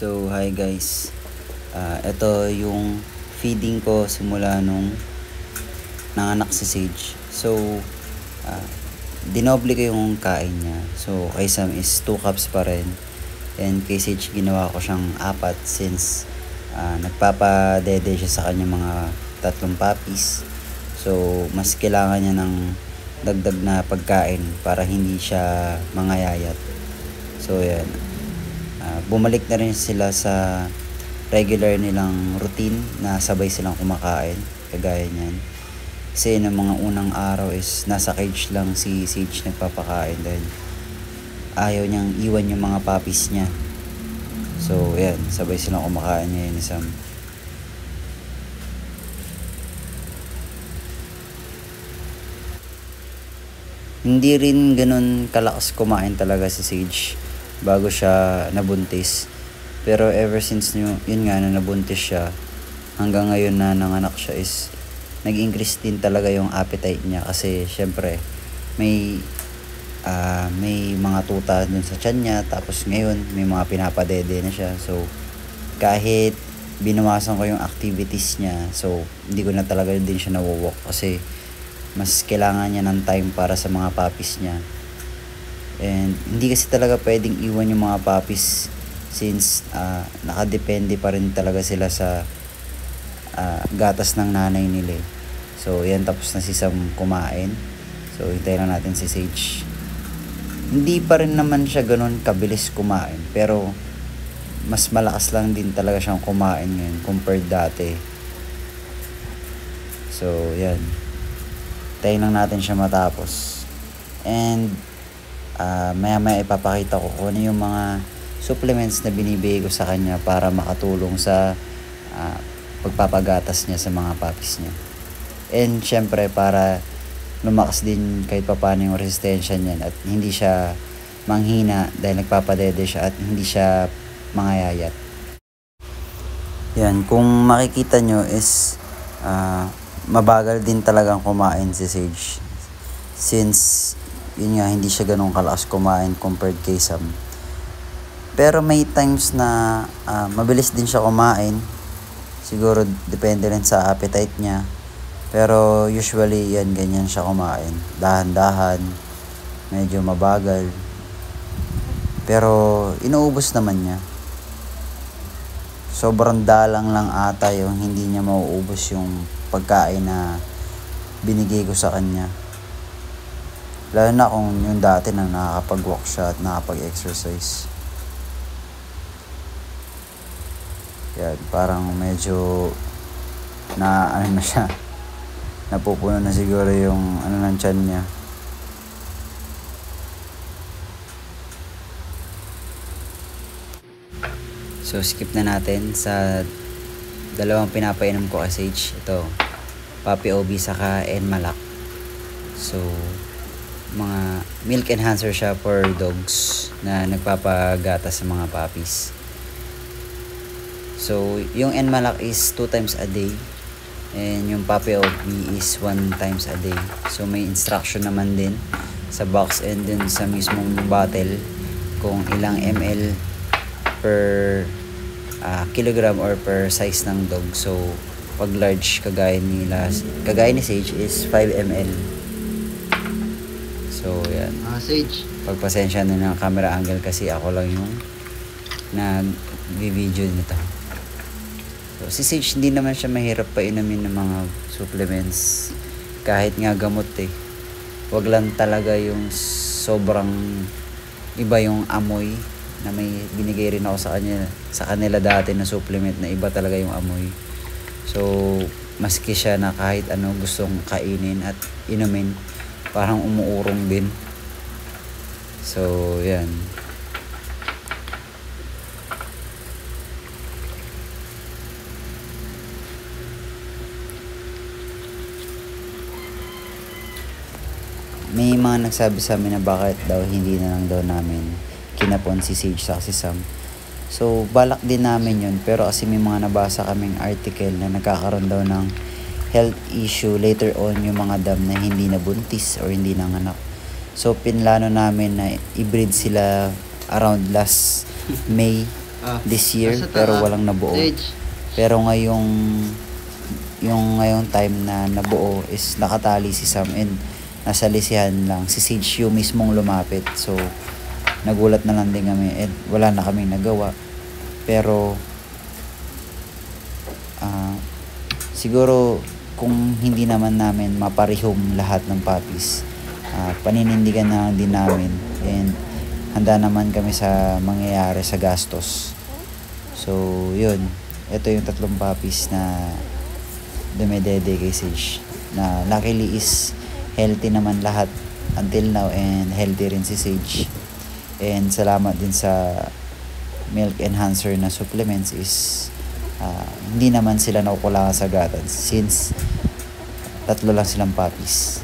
So, hi guys. Ito yung feeding ko simula nung nanganak si Sage. So, uh, dinoble ko yung kain niya. So, kay Sam is 2 cups pa rin. And kay Sage, ginawa ko siyang 4 since nagpapadede siya sa kanya mga 3 puppies. So, mas kailangan niya ng dagdag na pagkain para hindi siya mangayayat. So, yan. Bumalik na rin sila sa regular nilang routine na sabay silang kumakain, kagaya niyan. Kasi ng mga unang araw is nasa cage lang si Sage nagpapakain dahil ayaw niyang iwan yung mga puppies niya. So yan, sabay silang kumakain ngayon ni Sam. Hindi rin ganun kalakas kumain talaga si Sage bago siya nabuntis. Pero ever since yun nga na nabuntis siya, hanggang ngayon na nanganak siya is nag-increase din talaga yung appetite niya kasi syempre may mga tuta dun sa tiyan niya, tapos ngayon may mga pinapadede na siya. So kahit binawasan ko yung activities niya, so hindi ko na talaga din siya nawawalk kasi mas kailangan niya ng time para sa mga puppies niya. And hindi kasi talaga pwedeng iwan yung mga puppies since nakadepende pa rin talaga sila sa gatas ng nanay nila. So yan, tapos na si Sam kumain. So hintayin lang natin si Sage. Hindi pa rin naman siya ganun kabilis kumain, pero mas malakas lang din talaga siyang kumain ngayon compared dati. So yan, hintayin lang natin siya matapos. And maya ipapakita ko kung ano yung mga supplements na binibigay ko sa kanya para makatulong sa pagpapagatas niya sa mga puppies niya. And syempre para lumakas din kahit papaano yung resistensya niya at hindi siya manghina dahil nagpapadede siya at hindi siya mangayayat. Yan, kung makikita nyo is mabagal din talagang kumain si Sage since yun nga, hindi siya ganun kalakas kumain compared kay Sam. Pero may times na mabilis din siya kumain. Siguro depende rin sa appetite niya. Pero usually yan, ganyan siya kumain. Dahan-dahan, medyo mabagal. Pero inuubos naman niya. Sobrang dalang lang ata yung hindi niya mauubos yung pagkain na binigay ko sa kanya. Lalo na kung yung dati na nakakapag-walk siya at nakakapag-exercise. Yan, parang medyo na siya. Napupuno na siguro yung ng tiyan niya. So skip na natin sa dalawang pinapainom ko kay Sage. Ito, Puppy OB saka Enmalak. So mga milk enhancer siya for dogs na nagpapagata sa mga puppies. So yung Enmalak is 2 times a day and yung Puppy OB is 1 times a day. So may instruction naman din sa box and din sa mismong bottle kung ilang ml per kilogram or per size ng dog. So pag large kagaya ni Sage is 5 ml. So yan, Sage, pagpasensya na ng camera angle kasi ako lang yung nag-video nito. So si Sage hindi naman siya mahirap painumin ng mga supplements, kahit nga gamot wag lang talaga yung sobrang iba yung amoy na may binigay rin ako sa kanila dati na supplement na iba talaga yung amoy. So maski siya na kahit ano gustong kainin at inumin, parang umuurong din. So yan, may mga nagsabi sa amin na bakit daw hindi na lang daw namin kinapon si Sage sa si Sam. So balak din namin yun, pero kasi may mga nabasa kaming article na nagkakaroon daw ng health issue later on yung mga dam na hindi nabuntis or hindi nanganak. So pinlano namin na i-breed sila around last May this year pero walang nabuo. Pero ngayong time na nabuo is nakatali si Sam and nasa lisihan lang. Si Sage yung mismong lumapit. So, nagulat na lang din kami and wala na kaming nagawa. Pero, siguro kung hindi naman namin maparihom lahat ng puppies, paninindigan na din namin and handa naman kami sa mangyayari sa gastos. So, yun. Ito yung 3 puppies na dumedede kay Sage. Na luckily is healthy naman lahat until now and healthy rin si Sage. And salamat din sa milk enhancer na supplements is hindi naman sila nakukulangan sa gatan since 3 lang silang puppies.